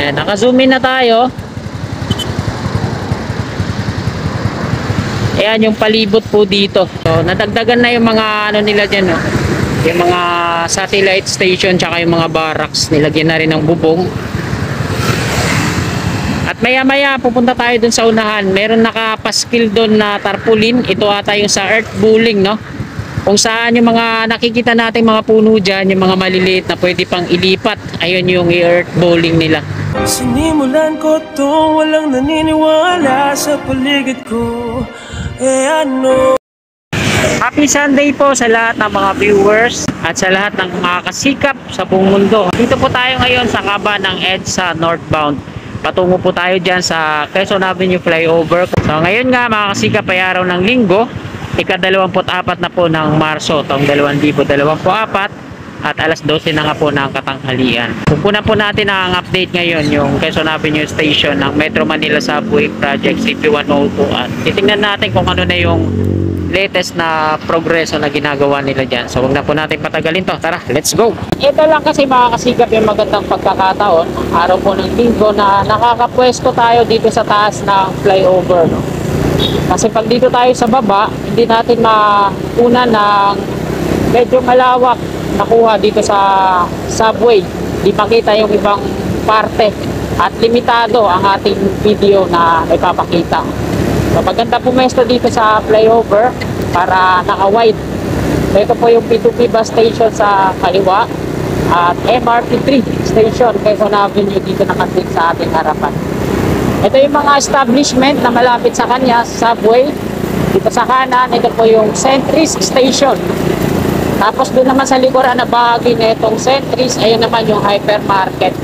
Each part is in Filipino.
Ayan, naka-zoom in na tayo. Ayan yung palibot po dito. So, nadagdagan na yung mga ano nila dyan, no? Yung mga satellite station tsaka yung mga barracks. Nilagyan na rin ng bubong. At maya maya pupunta tayo dun sa unahan. Meron nakapaskil dun na tarpaulin. Ito ata yung sa earth bowling, no? Kung saan yung mga nakikita natin mga puno dyan, yung mga maliliit na pwede pang ilipat. Ayun yung earth bowling nila. Sinimulan ko to, walang naniniwala sa paligid ko. Ano? Happy Sunday po sa lahat ng mga viewers at sa lahat ng mga kasikap sa buong mundo. Dito po tayo ngayon sa kaba ng EDSA northbound. Patungo po tayo dyan sa Quezon Avenue flyover. So ngayon nga mga kasikap ay araw ng linggo, ika-24 na po ng Marso taong 2024 at alas 12 na nga po ng katanghalian. Pupunan po natin ang update ngayon yung Quezon Avenue Station ng Metro Manila Subway Project CP102 at titingnan natin kung ano na yung latest na progreso na ginagawa nila dyan. So wag na po natin patagalin to. Tara, let's go! Ito lang kasi mga kasikap yung magandang pagkakataon. Araw po ng linggo na nakakapwesto tayo dito sa taas ng flyover. No? Kasi pag dito tayo sa baba, hindi natin mauna ng medyo malawak nakuha dito sa subway. Di makita yung ibang parte at limitado ang ating video na ipapakita. So maganda pumesto dito sa flyover para naka-wide. So ito po yung P2P bus station sa kaliwa at MRT3 station Quezon Avenue dito nakatik sa ating harapan. Ito yung mga establishment na malapit sa kanya, subway. Dito sa kanan, ito po yung Centris Station. Tapos doon naman sa likuran na bahagi na itong Centris, ayun naman yung hypermarket.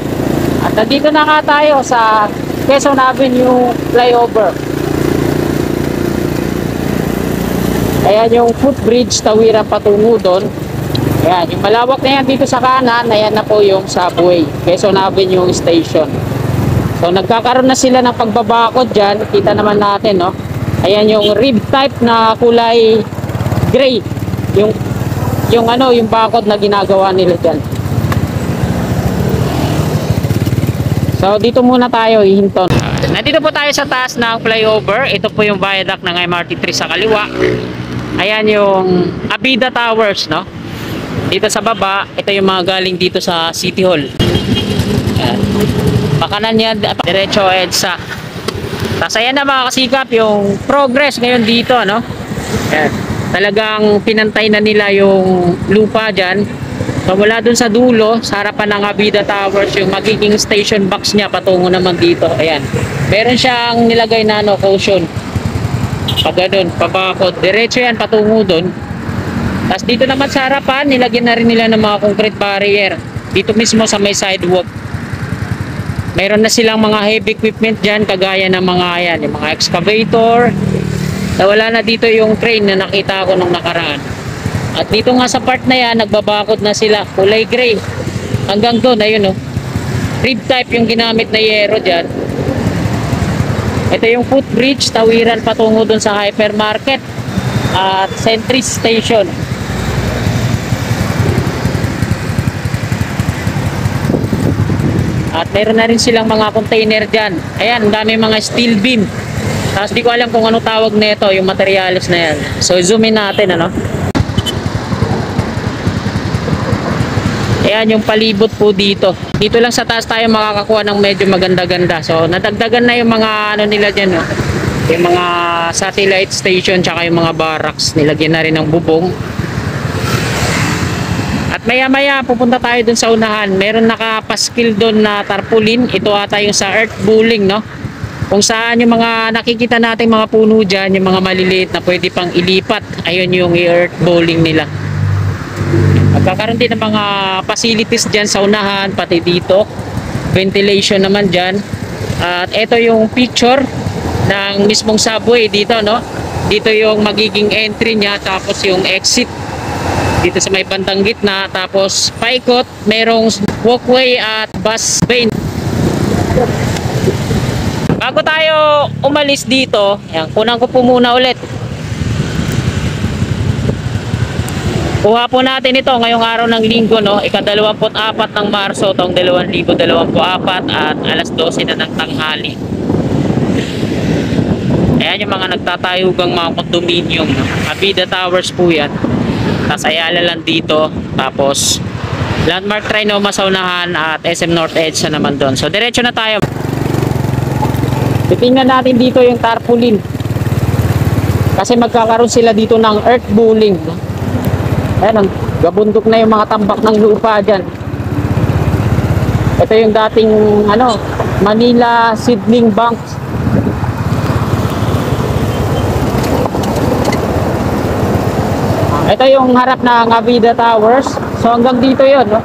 At nandito na nga tayo sa Quezon Avenue flyover. Ayan yung footbridge, tawiran patungo doon. Ayan, yung malawak na yan dito sa kanan, ayan na po yung subway, Quezon Avenue Station. So nagkakaroon na sila ng pagbabakod dyan, kita naman natin, no? Ayan yung rib type na kulay gray, yung bakod na ginagawa nila dyan. So dito muna tayo hihinton. Nandito po tayo sa taas ng flyover. Ito po yung viaduct ng MRT3 sa kaliwa. Ayan yung Abida Towers, no? Dito sa baba, ito yung mga galing dito sa City Hall. Ayan. Pakanan yan, diretso EDSA. Tapos ayan na mga kasikap, yung progress ngayon dito, no? Ayan. Talagang pinantay na nila yung lupa dyan. So mula dun sa dulo, sa harapan ng Abida Towers, yung magiging station box niya patungo naman dito. Ayan. Meron siyang nilagay na caution. Pag ganun, pabakod. Diretso yan patungo dun. Tapos dito naman sa harapan, nilagyan na rin nila ng mga concrete barrier. Dito mismo sa may sidewalk. Meron na silang mga heavy equipment dyan, kagaya ng mga ayan, yung mga excavator. Wala na dito yung crane na nakita ko nung nakaraan. At dito nga sa part na yan, nagbabakod na sila. Kulay gray. Hanggang doon, ayun o. Rib type yung ginamit na yero dyan. Ito yung footbridge, tawiran patungo doon sa hypermarket at Centris Station. At meron na rin silang mga container dyan. Ayan, ang dami mga steel beam. Tapos di ko alam kung ano tawag nito, yung materials na yan. So zoom in natin, ano. Ayan yung palibot po dito. Dito lang sa taas tayo makakakuha ng medyo maganda-ganda. So nadagdagan na yung mga ano nila dyan, no? Yung mga satellite station tsaka yung mga barracks. Nilagyan na rin ng bubong. At maya maya pupunta tayo dun sa unahan. Meron nakapaskil dun na tarpaulin. Ito ata yung sa earth bowling, no? Kung saan yung mga nakikita natin mga puno dyan, yung mga maliliit na pwede pang ilipat. Ayun yung earth bowling nila. Magkakaroon din ng mga facilities dyan sa unahan, pati dito. Ventilation naman dyan. At ito yung picture ng mismong subway dito, no? Dito yung magiging entry niya, tapos yung exit dito sa may bandang gitna, tapos paikot, merong walkway at bus lane. Bago tayo umalis dito, yan, kunan ko po muna ulit. Kuha po natin ito ngayong araw ng linggo, no? Ika-24 ng Marso taong 2024 at alas 12 na ng tanghali. Ayan yung mga nagtatayugang mga condominium, no? Avida Towers po yan. Tapos Ayala lang dito. Tapos Landmark Trinoma sa unahan at SM North Edge na naman doon. So diretso na tayo. Titingnan natin dito yung tarpaulin. Kasi magkakaroon sila dito ng earth bulling, no? Ayan, gabundok na yung mga tambak ng lupa dyan. Ito yung dating Manila Seedling Bank. Ito yung harap ng Avida Towers. So hanggang dito yon, no?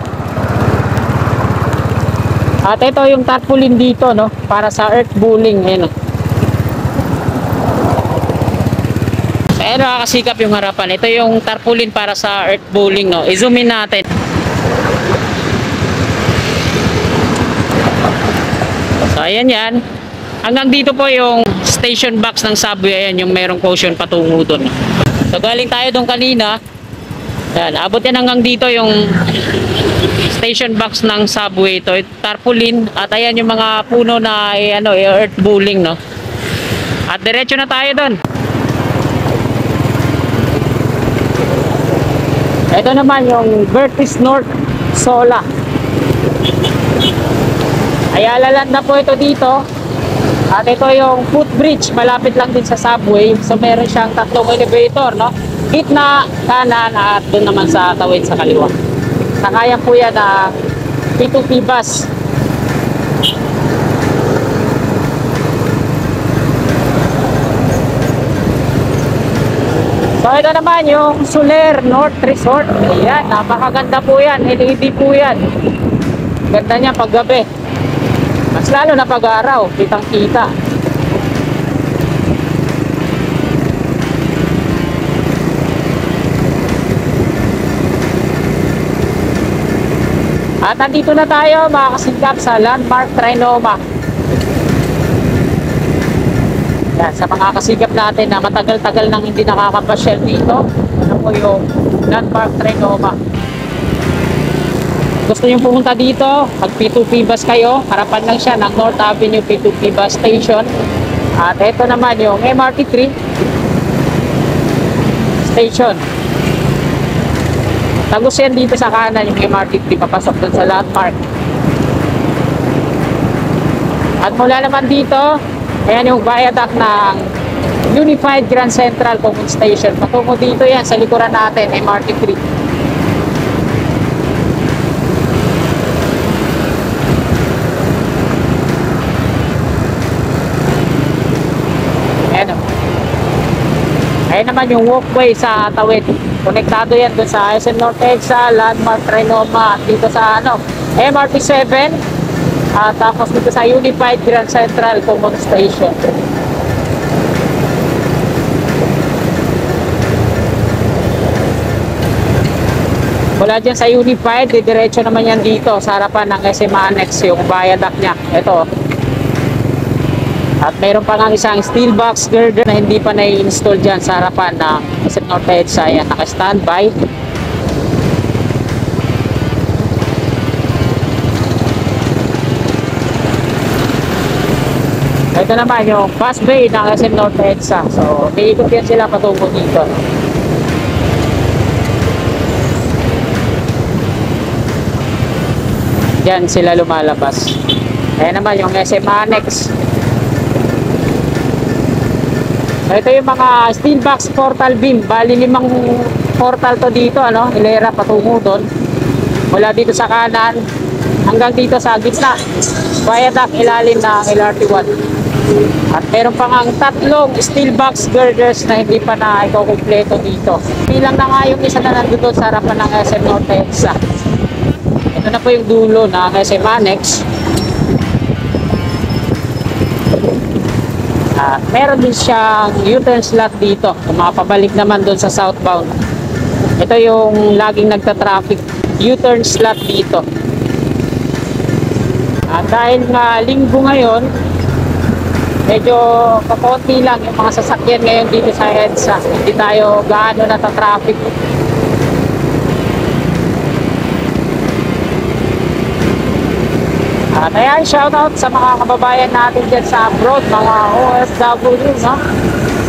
At ito yung tarpaulin dito, no? Para sa earth bulling. Ayan, no? Ayan, nakakasikap yung harapan. Ito yung tarpaulin para sa earth bulling, no? I-zoom in natin. So ayan yan. Hanggang dito po yung station box ng subway. Ayan yung merong caution patungo doon. So galing tayo doon kanina. Ayan, abot yan hanggang dito yung station box ng subway. Ito tarpaulin. At ayan yung mga puno na earth bulling, no? At diretso na tayo doon. Ito naman yung Vertis North Sola. Ayala lang na po ito dito. At ito yung footbridge, malapit lang din sa subway. So meron siyang tatlong elevator, no? Gitna, kanan, at doon naman sa tawid sa kaliwa. Nakaya po yan na P2P bus. So ito naman yung Soler North Resort. Ayan, napakaganda po yan. LED po yan. Ganda niya pag gabi. Mas lalo na pag araw, kitang kita. At nandito na tayo mga kasingkap sa Landmark Trinoma. Yan, sa mga kasigap natin na matagal-tagal nang hindi nakakapasyal dito, ano po yung Landmark Trinoma. Gusto nyo pumunta dito, mag P2P bus kayo, harapan lang siya ng North Avenue P2P bus station. At ito naman yung MRT3 station. Tagos yan dito sa kanan yung MRT3 papasok dun sa Landmark. At mula naman dito, ayan yung viaduct ng Unified Grand Central Common Station. Patungo dito yan sa likuran natin, MRT3. Ayan o. Ayan naman yung walkway sa tawid. Konektado yan dun sa SM North Edsa, Landmark Trinoma, dito sa MRT7. At tapos dito sa Unified Grand Central Common Station. Mula dyan sa Unified, diretso naman yan dito sa harapan ng SM Annex, yung viaduct niya. Ito. At mayroon pa nga isang steel box girder na hindi pa na-install dyan sa harapan ng SM North Edsa. Ayan, naka-standby. Ito naman yung bus bay ng SM North Edsa. So, iikot yan sila patungo dito. Diyan sila lumalabas. Ayan naman yung SM Annex. So, ito yung mga steel box portal beam. Bali 5 portal to dito, hilera patungo doon. Mula dito sa kanan hanggang dito sa gitna. Viaduct ilalim ng LRT1. At meron pa nga 3 steel box girders na hindi pa na ikukumpleto dito. Bilang na nga yung isa na nandun sa harapan ng SM North Edsa. Ito na po yung dulo ng SM Annex. At meron din siyang U-turn slot dito. Kung makapabalik naman doon sa southbound. Ito yung laging nagta-traffic. U-turn slot dito. At dahil nga linggo ngayon, medyo kakonti lang yung mga sasakyan ngayon dito sa EDSA. Hindi tayo gaano nata-traffic. At ayan, shoutout sa mga kababayan natin dyan sa abroad, mga OFW, no?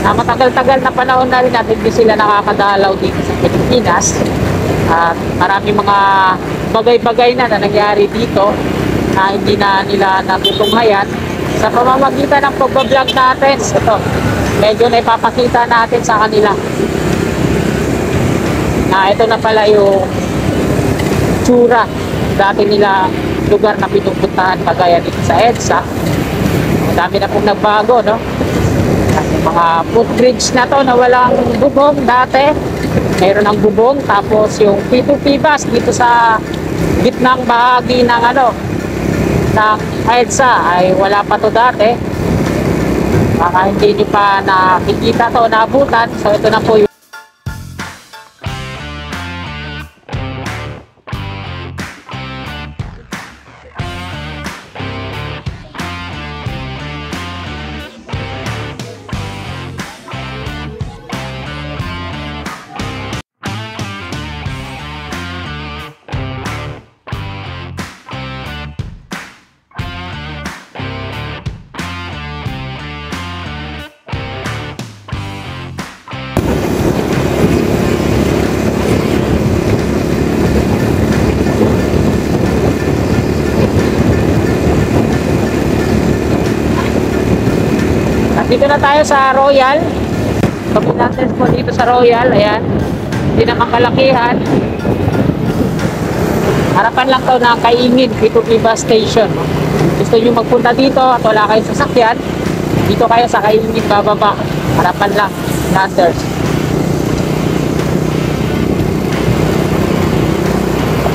Na matagal-tagal na panahon na rin natin din sila nakakadalaw dito sa Pilipinas. At marami mga bagay-bagay na nangyari dito na hindi na nila natutunghayan sa pamamagitan ng pagbablog natin. Ito, medyo na ipapakita natin sa kanila na ito na pala yung tsura dati nila lugar na pinupuntahan kagaya dito sa EDSA. Dami na pong nagbago, no? Yung mga footbridge na to na walang bubong dati, mayroon ng bubong. Tapos yung P2P bus dito sa gitnang bahagi ng ng EDSA ay wala pa to dati. Baka hindi nyo pa nakikita to, naabutan. So ito na po yung dito na tayo sa Royal. Kapilantes po dito sa Royal. Ayan. Hindi naman kalakihan. Harapan lang to ng Kaingin P2P bus station. Gusto nyo magpunta dito at wala kayong sasakyan, dito kayo sa Kaingin bababa. Harapan lang. Landers.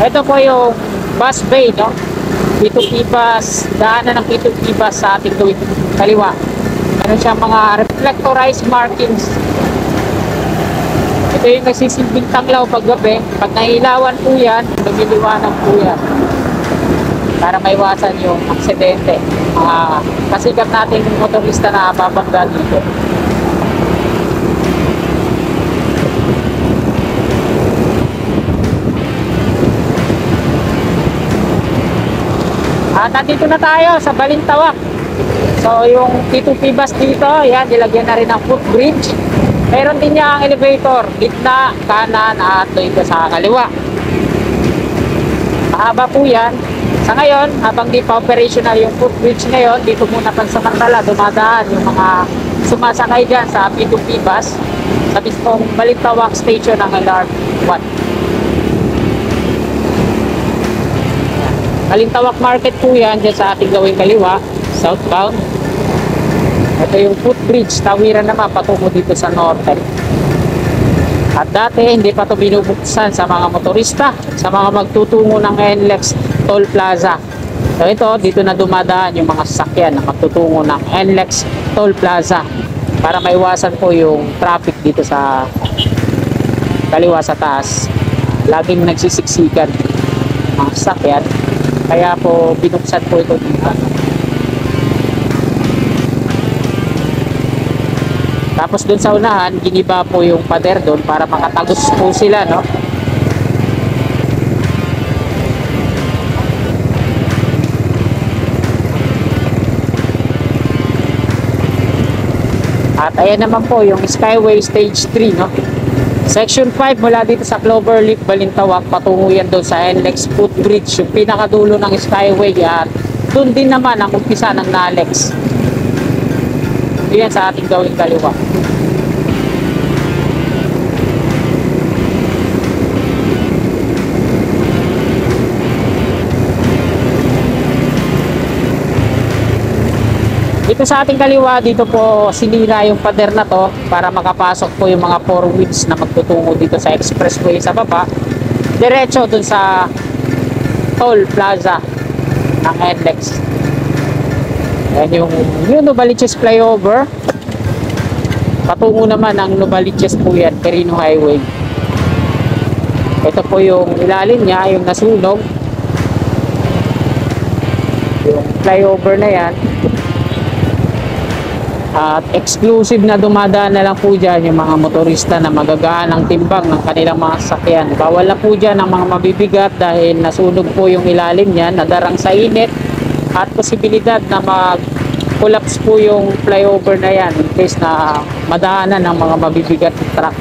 Ito po yung bus bay, no? P2P bus. Daanan ng P2P bus sa ating kaliwa. Meron siya mga reflectorized markings. Ito yung nagsisilbing tanglaw pag gabi. Pag nailawan po yan, lumiliwanag po yan. Para maiwasan yung aksidente. Mga kasikat natin yung motorista na babangga dito. At nandito na tayo sa Balintawak. So yung P2P bus dito, yan, nilagyan na rin ng footbridge. Meron din niya ang elevator, gitna, kanan at dito sa kaliwa. Mahaba po yan. Sa ngayon, habang di pa operational yung footbridge ngayon, dito muna pansamantala dumadaan yung mga sumasakay dyan sa P2P bus sa mismong Balintawak station ng LR1. Balintawak Market po yan, dyan sa ating gawing kaliwa, southbound. Ito yung footbridge, tawiran naman patungo dito sa norte. At dati hindi pa ito binubuksan sa mga motorista, sa mga magtutungo ng NLEX Toll Plaza. So ito, dito na dumadaan yung mga sasakyan na magtutungo ng NLEX Toll Plaza para maiwasan po yung traffic dito sa kaliwa sa taas. Laging nagsisiksikan mga sasakyan, kaya po binuksan po ito dito. Tapos dun sa unahan, giniba po yung pader doon para makatagos po sila, no? At ayan naman po yung Skyway Stage 3, no? Section 5 mula dito sa Cloverleaf, Balintawak, patungo yan doon sa NLEX Footbridge, yung pinakadulo ng Skyway, at doon din naman ang umpisa ng NALEX. Yan sa ating gawing kaliwa. Dito sa ating kaliwa, dito po sinira yung pader na to para makapasok po yung mga 4 wheels na magtutungo dito sa expressway sa baba, diretso dun sa toll plaza ng NLEX. Ayan yung Novaliches flyover. Patungo naman ang Novaliches po yan, Quirino Highway. Ito po yung ilalim niya, yung nasunog. Yung flyover na yan. At exclusive na dumadaan na lang po dyan yung mga motorista na magagaan ng timbang ng kanilang mga sasakyan. Bawal na po dyan ang mga mabibigat dahil nasunog po yung ilalim niyan, nadarang sa init at posibilidad na mag-collapse po yung flyover na yan in case na madaanan ng mga mabibigat na truck.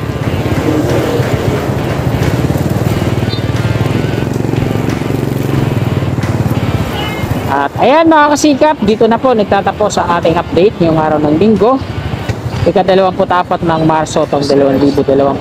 At ayan mga kasikap, dito na po nagtatapos sa ating update ngayong araw ng linggo. Ika-24 ng Marso itong 2024.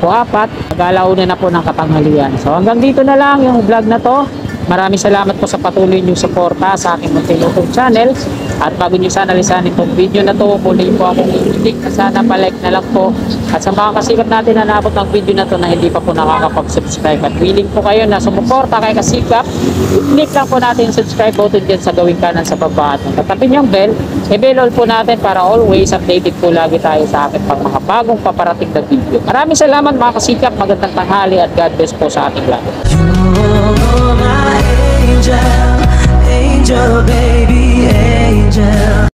Mag-alauna na po ng katanghalian. So hanggang dito na lang yung vlog na to. Maraming salamat po sa patuloy niyong suporta sa aking munting YouTube channel. At bago niyo sana lisanin itong video na to, muli po akong i-click na sana pa-like na lang po. At sa mga kasikap natin na naabot ng video na to na hindi pa po nakakapag-subscribe at willing po kayo na sumuporta kay kasikap, i-click lang po natin yung subscribe button dyan sa gawing kanan sa baba. At tatapin yung bell, i-bell all po natin para always updated po lagi tayo sa akin pang mga bagong paparating na video. Maraming salamat mga kasikap, magandang tanghali at God bless po sa ating lahat. You're my angel, angel baby, angel.